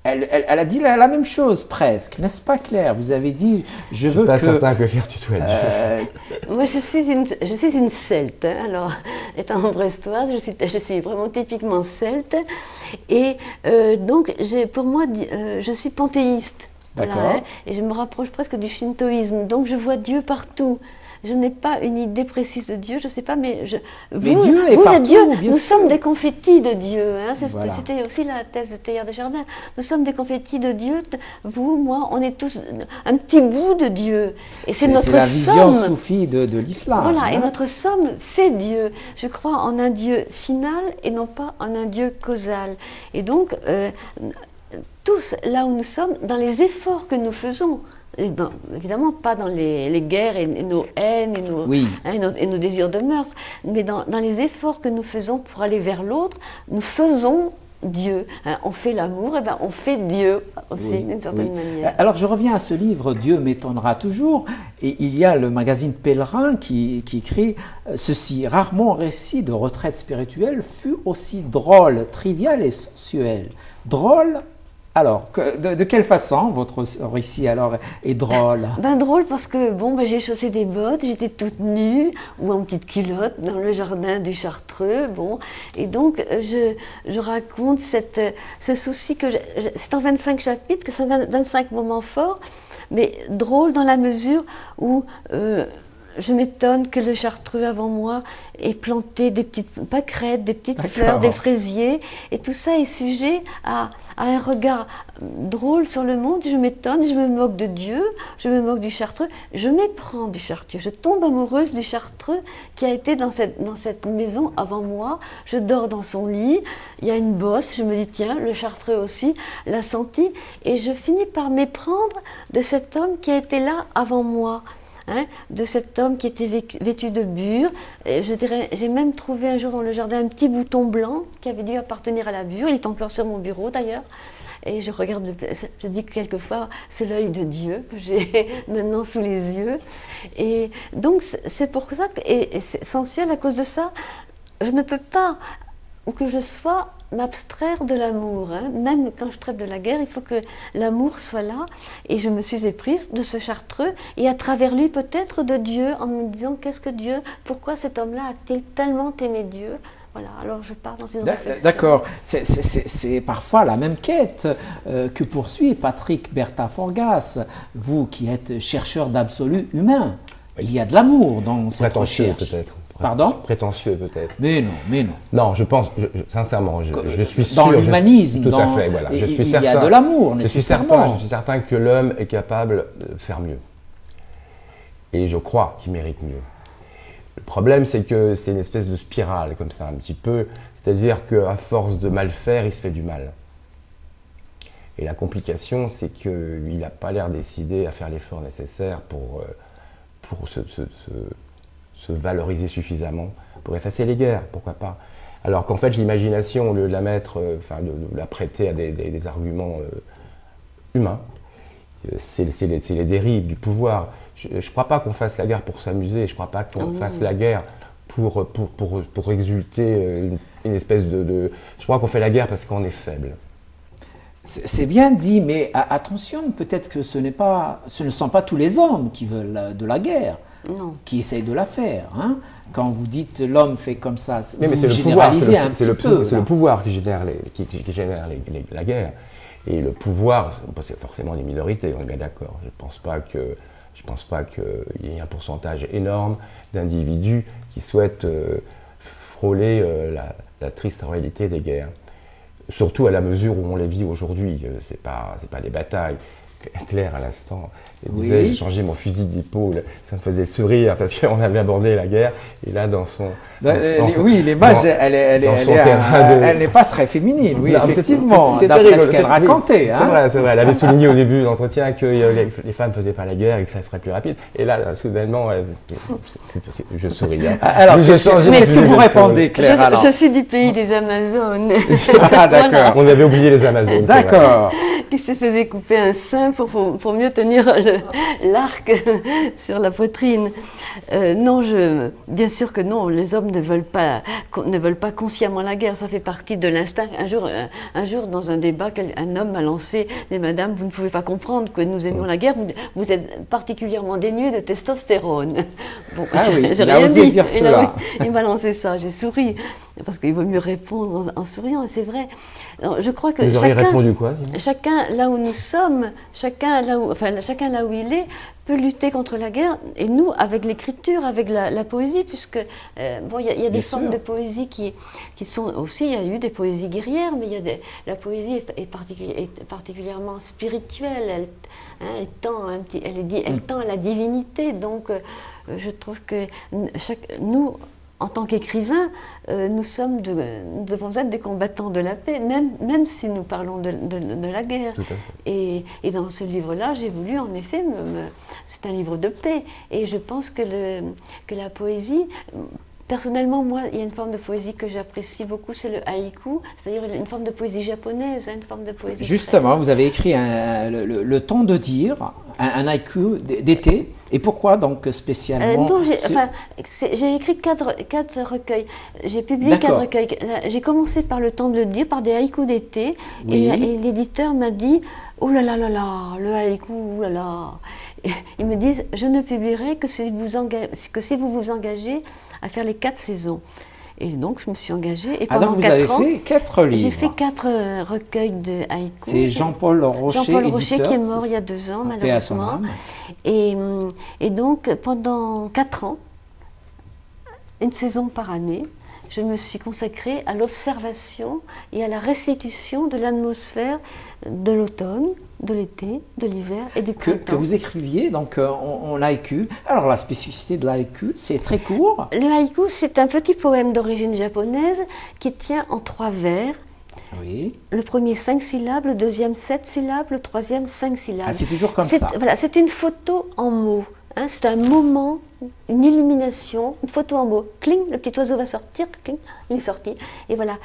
A: Elle a dit la même chose presque, n'est-ce pas Claire? Vous avez dit, je veux que...
C: Je ne suis pas certain que Claire tutoie Dieu.
B: Moi, je suis une celte. Hein. Alors, étant brestoise, je suis vraiment typiquement celte. Et donc, pour moi, je suis panthéiste. Voilà, hein, et je me rapproche presque du shintoïsme. Donc, je vois Dieu partout. Je n'ai pas une idée précise de Dieu, je ne sais pas, mais
A: Dieu est partout,
B: Dieu,
A: bien
B: nous
A: sûr.
B: sommes des confettis de Dieu. Hein,
A: Voilà.
B: C'était aussi la thèse de Teilhard de Chardin. Nous sommes des confettis de Dieu. Vous, moi, on est tous un petit bout de Dieu. Et c'est notre
A: la vision
B: somme.
A: soufie de l'islam.
B: Voilà,
A: hein.
B: et notre somme fait Dieu. Je crois en un Dieu final et non pas en un Dieu causal. Et donc, tous là où nous sommes, dans les efforts que nous faisons, évidemment pas dans les guerres et nos haines et nos désirs de meurtre, mais dans les efforts que nous faisons pour aller vers l'autre, nous faisons Dieu. Hein, on fait l'amour, et ben on fait Dieu aussi d'une certaine manière.
A: Alors je reviens à ce livre, Dieu m'étonnera toujours, et il y a le magazine Pèlerin qui écrit ceci: rarement un récit de retraite spirituelle fut aussi drôle, trivial et sensuel. Drôle. Alors, de quelle façon votre récit alors est drôle?
B: Drôle parce que j'ai chaussé des bottes, j'étais toute nue ou en petite culotte dans le jardin du Chartreux, et donc je raconte ce souci que c'est en 25 chapitres, que c'est 25 moments forts, mais drôle dans la mesure où je m'étonne que le Chartreux avant moi ait planté des petites pâquerettes, des petites fleurs, des fraisiers, et tout ça est sujet à un regard drôle sur le monde. Je m'étonne, je me moque de Dieu, je me moque du Chartreux, je m'éprends du Chartreux, je tombe amoureuse du Chartreux qui a été dans cette maison avant moi. Je dors dans son lit, il y a une bosse, je me dis tiens, le Chartreux aussi l'a senti, et je finis par m'éprendre de cet homme qui a été là avant moi. Hein, de cet homme qui était vêtu de bure. Je dirais, j'ai même trouvé un jour dans le jardin un petit bouton blanc qui avait dû appartenir à la bure. Il est encore sur mon bureau d'ailleurs. Et je regarde, je dis que quelquefois, c'est l'œil de Dieu que j'ai maintenant sous les yeux. Et donc, c'est pour ça, et c'est sensuel à cause de ça, je ne peux pas, où que je sois, m'abstraire de l'amour. Hein. Même quand je traite de la guerre, il faut que l'amour soit là. Et je me suis éprise de ce Chartreux, et à travers lui peut-être de Dieu, en me disant qu'est-ce que Dieu, pourquoi cet homme-là a-t-il tellement aimé Dieu? Voilà, alors je pars dans une réflexion.
A: D'accord, c'est parfois la même quête que poursuit Patrick Bertha-Forgas, vous qui êtes chercheur d'absolu humain. Il y a de l'amour dans cette recherche.
C: Peut-être.
A: Pardon?
C: Prétentieux peut-être.
A: Mais non, mais non.
C: Non, je pense, sincèrement, je suis sûr.
A: Dans l'humanisme,
C: tout à fait, voilà. Je suis
A: il
C: certain,
A: y a de l'amour, nécessairement.
C: Je suis certain que l'homme est capable de faire mieux. Et je crois qu'il mérite mieux. Le problème, c'est que c'est une espèce de spirale, comme ça, un petit peu. C'est-à-dire qu'à force de mal faire, il se fait du mal. Et la complication, c'est qu'il n'a pas l'air décidé à faire l'effort nécessaire pour se valoriser suffisamment, pour effacer les guerres, pourquoi pas. Alors qu'en fait, l'imagination, au lieu de la mettre, de la prêter à des arguments humains, c'est les dérives du pouvoir. Je ne crois pas qu'on fasse la guerre pour s'amuser, je ne crois pas qu'on fasse la guerre pour exulter une espèce de... Je crois qu'on fait la guerre parce qu'on est faible.
A: C'est bien dit, mais attention, peut-être que ce ne sont pas tous les hommes qui veulent de la guerre, qui essayent de la faire. Hein. Quand vous dites l'homme fait comme ça,
C: mais
A: vous
C: c'est
A: généralisez un petit peu.
C: C'est le pouvoir qui génère la guerre. Et le pouvoir, c'est forcément les minorités, on est bien d'accord. Je ne pense pas qu'il y ait un pourcentage énorme d'individus qui souhaitent frôler la triste réalité des guerres. Surtout à la mesure où on les vit aujourd'hui. C'est pas des batailles. Claire, à l'instant, disait j'ai changé mon fusil d'épaule. Ça me faisait sourire parce qu'on avait abordé la guerre. Et là,
A: oui, l'image, elle n'est pas très féminine. Oui, non, effectivement, d'après ce qu'elle racontait.
C: C'est vrai. Elle avait souligné au début de l'entretien que les femmes ne faisaient pas la guerre et que ça serait plus rapide. Et là, soudainement, je souris. Hein.
A: Alors, mais est-ce que vous répondez, Claire?
B: Je suis du pays des Amazones.
A: Ah, d'accord.
C: On avait oublié les Amazones.
A: D'accord.
B: Qui se faisait couper un sein pour mieux tenir l'arc sur la poitrine. Non, bien sûr que non, les hommes ne veulent pas consciemment la guerre, ça fait partie de l'instinct. Un jour, dans un débat, un homme m'a lancé « Mais madame, vous ne pouvez pas comprendre que nous aimions la guerre, vous êtes particulièrement dénuée de testostérone. » Bon, j'ai rien dit.
A: Dire cela.
B: Il m'a lancé ça, j'ai souri, parce qu'il vaut mieux répondre en souriant, et c'est vrai. Alors, je crois que
C: vous auriez répondu quoi,
B: chacun là où nous sommes, chacun là où il est, peut lutter contre la guerre, et nous, avec l'écriture, avec la poésie, puisque bon, il y a des formes de poésie qui sont aussi, il y a eu des poésies guerrières, mais la poésie est particulièrement spirituelle, elle tend à la divinité, donc je trouve que nous, en tant qu'écrivains, nous devons être des combattants de la paix, même si nous parlons de la guerre.
C: Tout à fait.
B: Et dans ce livre-là, j'ai voulu, en effet, c'est un livre de paix. Et je pense que la poésie, personnellement, moi, il y a une forme de poésie que j'apprécie beaucoup, c'est le haïku, c'est-à-dire une forme de poésie japonaise, une forme de poésie...
A: Justement, vous avez écrit le temps de dire, un haïku d'été. Et pourquoi donc spécialement
B: j'ai écrit quatre recueils. J'ai publié 4 recueils. J'ai commencé par le temps de le dire, par des haïkus d'été. Oui. Et l'éditeur m'a dit « Oh là là là là, le haïku, oh là là !» Ils me disent « Je ne publierai que si vous vous engagez à faire les 4 saisons. » Et donc, je me suis engagée. Et pendant 4 ans,
A: fait 4 livres.
B: J'ai fait 4 recueils de haïkus.
A: C'est Jean-Paul Rocher
B: qui est mort il y a 2 ans, malheureusement. Et donc, pendant 4 ans, une saison par année, je me suis consacrée à l'observation et à la restitution de l'atmosphère de l'automne, de l'été, de l'hiver et du printemps.
A: Que vous écriviez donc en haïku. Alors la spécificité de l'haïku, c'est très court.
B: Le haïku, c'est un petit poème d'origine japonaise qui tient en 3 vers.
A: Oui.
B: Le premier 5 syllabes, le deuxième 7 syllabes, le troisième 5 syllabes.
A: Ah, c'est toujours comme ça.
B: Voilà, c'est une photo en mots. Hein, c'est un moment, une illumination, une photo en mots. Cling, le petit oiseau va sortir, cling, il est sorti. Et voilà,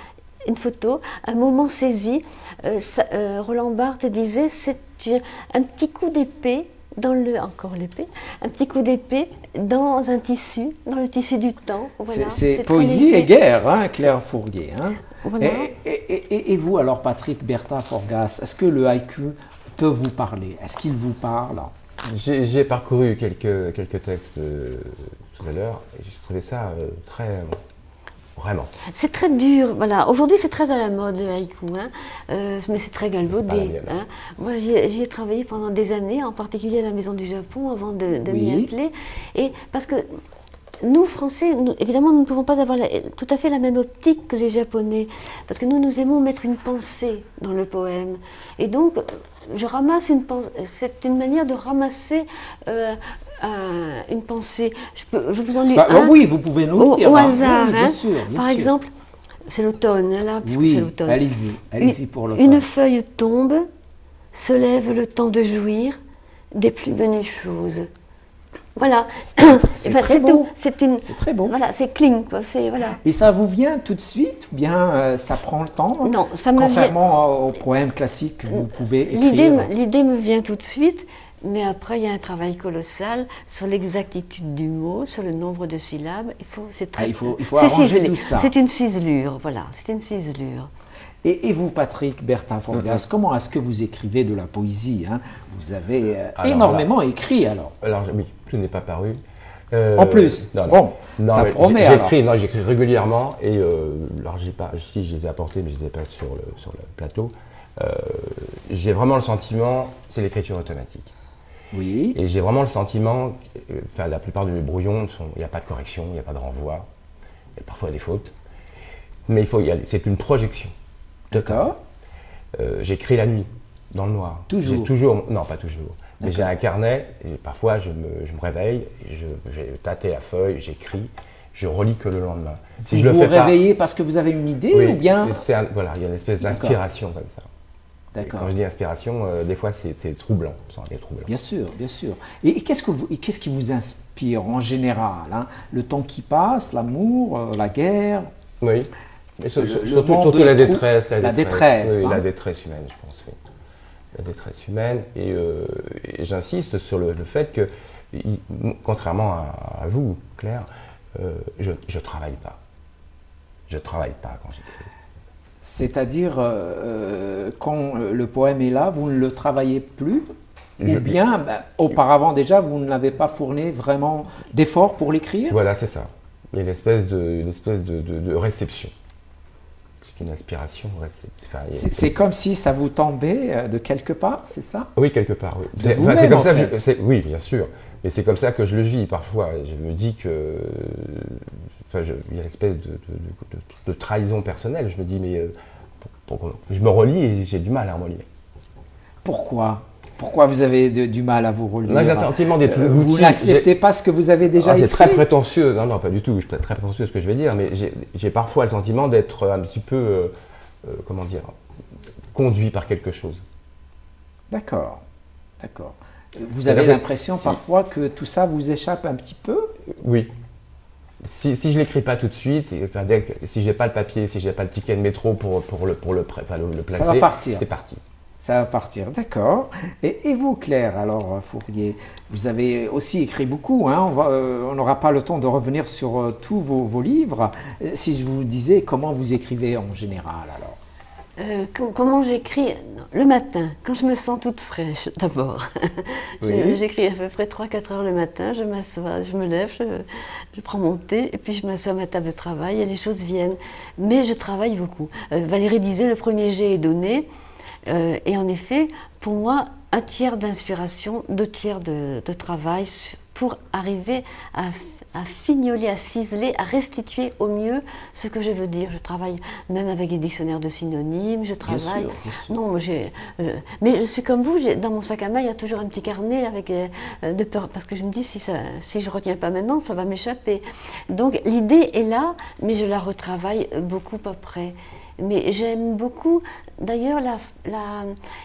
B: une photo, un moment saisi. Roland Barthes disait, c'est un petit coup d'épée un petit coup d'épée dans un tissu, dans le tissu du temps. Voilà,
A: c'est poésie et guerre, hein, Claire Fourguet. Hein. Voilà. Et vous alors, Patrick Bertha-Forgas, est-ce que le haïku peut vous parler? Est-ce qu'il vous parle?
C: J'ai parcouru quelques textes tout à l'heure et j'ai trouvé ça très... Vraiment.
B: C'est très dur, voilà. Aujourd'hui, c'est très à la mode, le haïku, hein. Mais c'est très galvaudé. Hein. Moi, j'y ai travaillé pendant des années, en particulier à la Maison du Japon, avant de m'y atteler. Et parce que nous, Français, évidemment, nous ne pouvons pas avoir tout à fait la même optique que les Japonais, parce que nous aimons mettre une pensée dans le poème. Et donc, je ramasse une pensée, c'est une manière de ramasser une pensée. Je vous en lis
A: oui, vous pouvez nous lire.
B: Au hasard,
A: oui, bien sûr, bien
B: par
A: sûr.
B: exemple, c'est l'automne, là, puisque c'est l'automne.
A: Allez-y pour l'automne.
B: Une feuille tombe, se lève le temps de jouir des plus bonnes choses. Voilà.
A: C'est très beau.
B: C'est
A: très beau.
B: Voilà, c'est clean, quoi. Voilà.
A: Et ça vous vient tout de suite ou bien ça prend le temps?
B: Non, ça me vient.
A: Contrairement aux poèmes classiques que vous pouvez écrire.
B: L'idée me vient tout de suite, mais après il y a un travail colossal sur l'exactitude du mot, sur le nombre de syllabes. Il faut
A: arranger tout ça.
B: C'est une ciselure, voilà. C'est une ciselure.
A: Et vous, Patrick Bertin-Forgas, comment est-ce que vous écrivez de la poésie, hein? Vous avez énormément écrit alors.
C: Alors oui, tout n'est pas paru.
A: En plus,
C: non,
A: ça promet.
C: J'écris régulièrement et alors je les ai apportés, mais je ne les ai pas sur le plateau. J'ai vraiment le sentiment, c'est l'écriture automatique.
A: Oui.
C: Et j'ai vraiment le sentiment, la plupart de mes brouillons, il n'y a pas de correction, il n'y a pas de renvoi, il y a parfois des fautes, mais c'est une projection.
A: D'accord.
C: J'écris la nuit, dans le noir.
A: Toujours?
C: Non, pas toujours. Mais j'ai un carnet et parfois je me réveille, je vais tâter la feuille, j'écris, je relis que le lendemain.
A: Si vous vous réveillez parce que vous avez une idée ou bien...
C: Voilà, il y a une espèce d'inspiration comme ça.
A: D'accord.
C: Quand je dis inspiration, des fois c'est troublant, ça est troublant.
A: Bien sûr, bien sûr. Et qu'est-ce qui vous inspire en général, hein? Le temps qui passe, l'amour, la guerre?
C: Oui. Surtout la détresse.
A: La détresse.
C: Oui,
A: hein?
C: La détresse humaine, je pense. Oui. La détresse humaine. Et j'insiste sur le fait que, contrairement à vous, Claire, je ne travaille pas. Je ne travaille pas quand j'écris.
A: C'est-à-dire, quand le poème est là, vous ne le travaillez plus? Ou bien, auparavant déjà, vous n'avez pas fourni vraiment d'efforts pour l'écrire?
C: Voilà, c'est ça. Il y a une espèce de réception. C'est une inspiration.
A: C'est comme si ça vous tombait de quelque part, c'est ça?
C: Oui, quelque part, oui.
A: C'est comme ça
C: oui, bien sûr. Mais c'est comme ça que je le vis parfois. Je me dis que... il y a une espèce de trahison personnelle. Je me dis, mais... je me relis et j'ai du mal à me relire.
A: Pourquoi? Pourquoi vous avez du mal à vous relire?
C: J'ai le sentiment d'être
A: vous n'acceptez pas ce que vous avez déjà écrit?
C: C'est très prétentieux. Non, pas du tout. C'est très prétentieux ce que je vais dire, mais j'ai parfois le sentiment d'être un petit peu, comment dire, conduit par quelque chose.
A: D'accord, d'accord. Vous avez l'impression parfois que tout ça vous échappe un petit peu?
C: Oui. Si je ne l'écris pas tout de suite, si je n'ai pas le papier, si je n'ai pas le ticket de métro pour le placer,
A: ça va partir.
C: C'est parti.
A: Ça va partir, d'accord. Et vous, Claire, alors, Fourier, vous avez aussi écrit beaucoup, hein? On n'aura pas le temps de revenir sur tous vos livres. Si je vous disais comment vous écrivez en général, alors?
B: Comment j'écris? Le matin, quand je me sens toute fraîche, d'abord.
A: Oui.
B: J'écris à peu près 3-4 heures le matin, je m'assois, je me lève, je prends mon thé, et puis je m'assois à ma table de travail, et les choses viennent. Mais je travaille beaucoup. Valérie disait, le premier jet est donné. Et en effet, pour moi, 1/3 d'inspiration, 2/3 de travail pour arriver à fignoler, à ciseler, à restituer au mieux ce que je veux dire. Je travaille même avec des dictionnaires de synonymes, je travaille...
A: Bien sûr.
B: Non, mais je suis comme vous, dans mon sac à main, il y a toujours un petit carnet avec de peur, parce que je me dis, si je ne retiens pas maintenant, ça va m'échapper. Donc l'idée est là, mais je la retravaille beaucoup après. Mais j'aime beaucoup, d'ailleurs,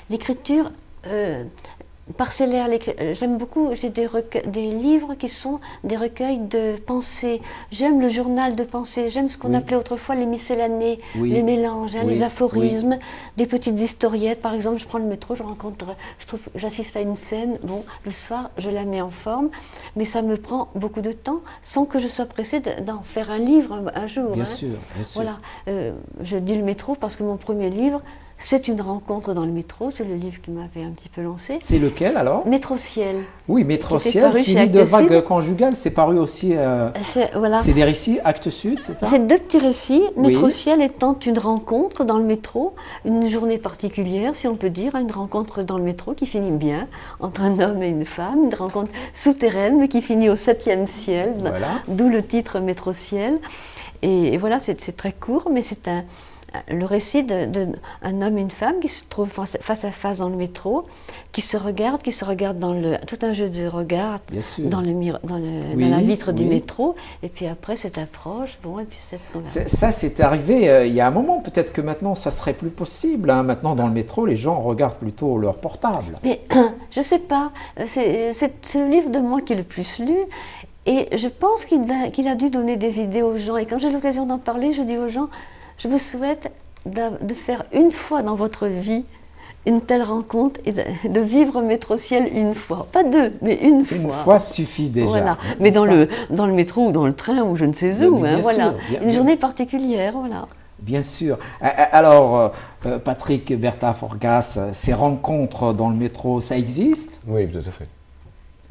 B: l'écriture parcellaire. J'aime beaucoup, j'ai des livres qui sont des recueils de pensées. J'aime le journal de pensées, j'aime ce qu'on appelait autrefois les miscellanées, les mélanges, les aphorismes, des petites historiettes. Par exemple, je prends le métro, j'assiste à une scène, bon, le soir, je la mets en forme, mais ça me prend beaucoup de temps sans que je sois pressée d'en faire un livre un jour.
A: Bien sûr, bien sûr.
B: Voilà, je dis le métro parce que mon premier livre, C'est une rencontre dans le métro, c'est le livre qui m'avait un petit peu lancé.
A: C'est lequel alors?
B: Métro-ciel.
A: Oui, Métro-ciel, suivi de Vagues conjugales, c'est paru aussi.
B: Voilà.
A: C'est des récits, Actes Sud, c'est ça?
B: C'est deux petits récits.
A: Oui.
B: Métro-ciel étant une rencontre dans le métro, une journée particulière, si on peut dire, une rencontre dans le métro qui finit bien, entre un homme et une femme, une rencontre souterraine, mais qui finit au 7e ciel,
A: Voilà.
B: d'où le titre Métro-ciel. Et voilà, c'est très court, mais c'est le récit d'un homme et une femme qui se trouvent face à face dans le métro, qui se regardent dans tout un jeu de regard dans la vitre du métro, et puis après cette approche, bon, et puis cette conversation.
A: Ça, c'est arrivé il y a un moment, peut-être que maintenant ça serait plus possible. Hein. Maintenant dans le métro, les gens regardent plutôt leur portable.
B: Mais je sais pas, c'est le livre de moi qui est le plus lu. Et je pense qu'il a dû donner des idées aux gens. Et quand j'ai l'occasion d'en parler, je dis aux gens, je vous souhaite de faire une fois dans votre vie une telle rencontre et de vivre Métro-ciel une fois. Pas deux, mais une fois.
A: Une fois suffit déjà.
B: Voilà. Mais dans le métro ou dans le train ou je ne sais où. Hein, voilà. Une journée particulière, voilà.
A: Bien sûr. Alors, Patrick Bertha-Forgas, ces rencontres dans le métro, ça existe?
C: Oui, tout à fait.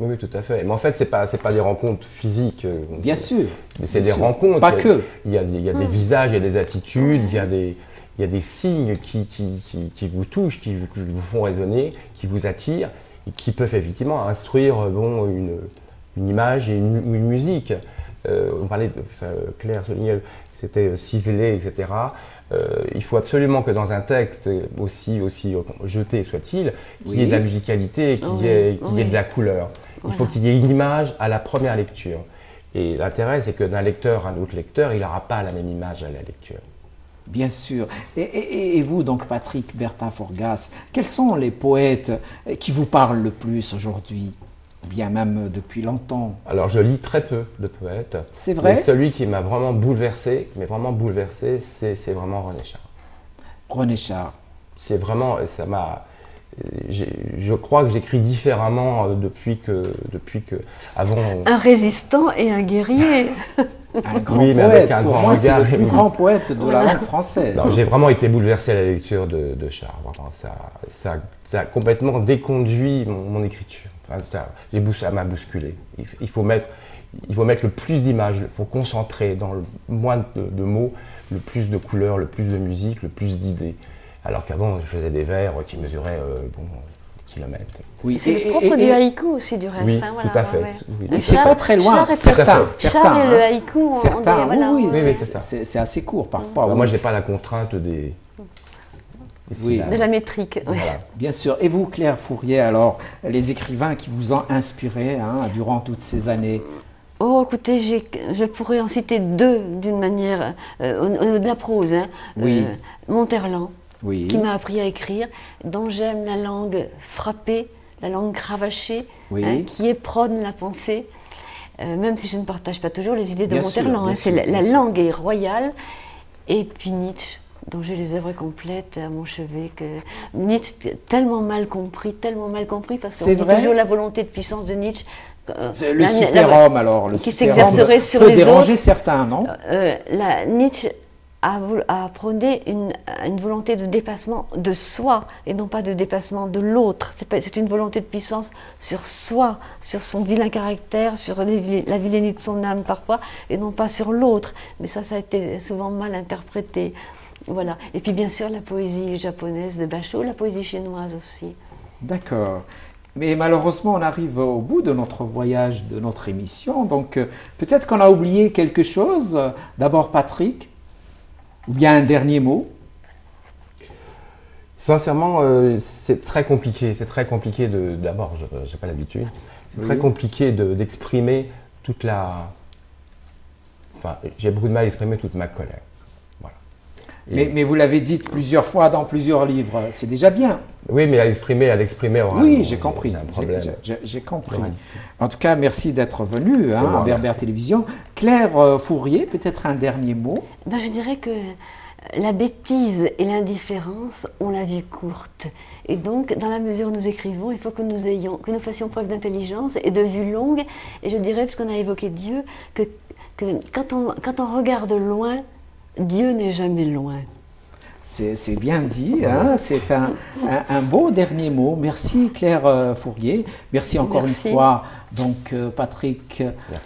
C: Oui, tout à fait. Mais en fait, c'est pas des rencontres physiques.
A: Bien sûr.
C: Mais c'est des rencontres.
A: Pas que.
C: Il y a des visages, il y a des attitudes, il y a des signes qui vous touchent, qui vous font résonner, qui vous attirent, et qui peuvent effectivement instruire une image et une musique. On parlait de Claire soulignait, c'était ciselé, etc. Il faut absolument que dans un texte, aussi jeté soit-il, qu'il y ait de la musicalité, qu'il y ait de la couleur. Il faut qu'il y ait une image à la première lecture. Et l'intérêt, c'est que d'un lecteur à un autre lecteur, il n'aura pas la même image à la lecture.
A: Bien sûr. Et vous, donc, Patrick Bertha-Forgas, quels sont les poètes qui vous parlent le plus aujourd'hui, ou bien même depuis longtemps?
C: Alors, je lis très peu de poètes.
A: C'est vrai?
C: Mais celui qui m'a vraiment bouleversé, c'est vraiment René Char.
A: René Char.
C: C'est vraiment, ça m'a... Je crois que j'écris différemment depuis que avant.
B: Un résistant et un guerrier.
A: Un grand
C: oui, mais
A: poète.
C: avec un
A: pour
C: grand
A: moi, c'est
C: regard.
A: le plus grand poète de la langue française.
C: J'ai vraiment été bouleversé à la lecture de Char. Ça a complètement déconduit mon écriture. Enfin, ça m'a bousculé. Il faut mettre le plus d'images, il faut concentrer dans le moins de mots, le plus de couleurs, le plus de musique, le plus d'idées. Alors qu'avant, je faisais des vers qui mesuraient des kilomètres.
B: Oui, c'est le propre du haïku aussi, du reste.
C: Oui,
B: hein, voilà,
C: tout à fait.
B: Ouais.
C: Oui.
A: Et c'est pas très loin.
B: Char et le haïku,
A: certains,
B: voilà,
A: oui,
C: c'est ça.
A: C'est assez court parfois.
C: Moi, je n'ai pas la contrainte des
B: de la métrique.
C: Voilà.
A: Bien sûr. Et vous, Claire Fourier, alors, les écrivains qui vous ont inspiré durant toutes ces années?
B: Oh, écoutez, je pourrais en citer deux d'une manière, de la prose. Hein.
A: Oui.
B: Monterland,
A: oui.
B: qui m'a appris à écrire, dont j'aime la langue frappée, la langue cravachée,
A: oui.
B: Qui éperonne la pensée, même si je ne partage pas toujours les idées de
A: bien
B: Monterland.
A: Sûr,
B: la langue est royale. Et puis Nietzsche, dont j'ai les œuvres complètes à mon chevet. Nietzsche, tellement mal compris, parce qu'on dit toujours la volonté de puissance de Nietzsche.
A: C'est le super-homme, alors.
B: Qui s'exercerait sur les autres.
A: Peut déranger certains, non?
B: Nietzsche a prôné une volonté de dépassement de soi et non pas de dépassement de l'autre. C'est une volonté de puissance sur soi, sur son vilain caractère, sur la vilainie de son âme parfois, et non pas sur l'autre. Mais ça a été souvent mal interprété. Voilà. Et puis bien sûr la poésie japonaise de Basho, la poésie chinoise aussi.
A: D'accord. Mais malheureusement, on arrive au bout de notre voyage, de notre émission. Donc peut-être qu'on a oublié quelque chose. D'abord Patrick. Ou bien un dernier mot?
C: Sincèrement, c'est très compliqué. C'est très compliqué d'abord, je n'ai pas l'habitude. C'est très compliqué d'exprimer toute la... Enfin, j'ai beaucoup de mal à exprimer toute ma colère. Voilà.
A: Mais vous l'avez dit plusieurs fois dans plusieurs livres, c'est déjà bien.
C: Oui, mais à l'exprimer oralement.
A: Oui, j'ai compris.
C: C'est un problème.
A: J'ai compris. En tout cas, merci d'être venu à Berbère Télévision. Claire Fourier, peut-être un dernier mot?
B: Je dirais que la bêtise et l'indifférence ont la vie courte. Et donc, dans la mesure où nous écrivons, il faut que nous fassions preuve d'intelligence et de vue longue. Et je dirais, puisqu'on a évoqué Dieu, que quand on regarde loin, Dieu n'est jamais loin.
A: C'est bien dit, hein, c'est un beau dernier mot. Merci Claire Fourrier, merci encore une fois donc Patrick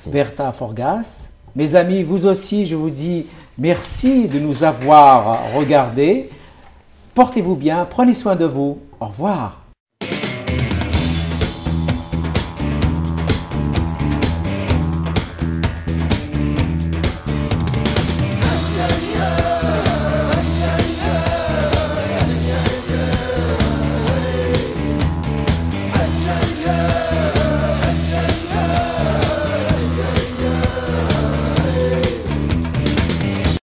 A: Bertha Forgas. Mes amis, vous aussi, je vous dis merci de nous avoir regardés. Portez-vous bien, prenez soin de vous. Au revoir.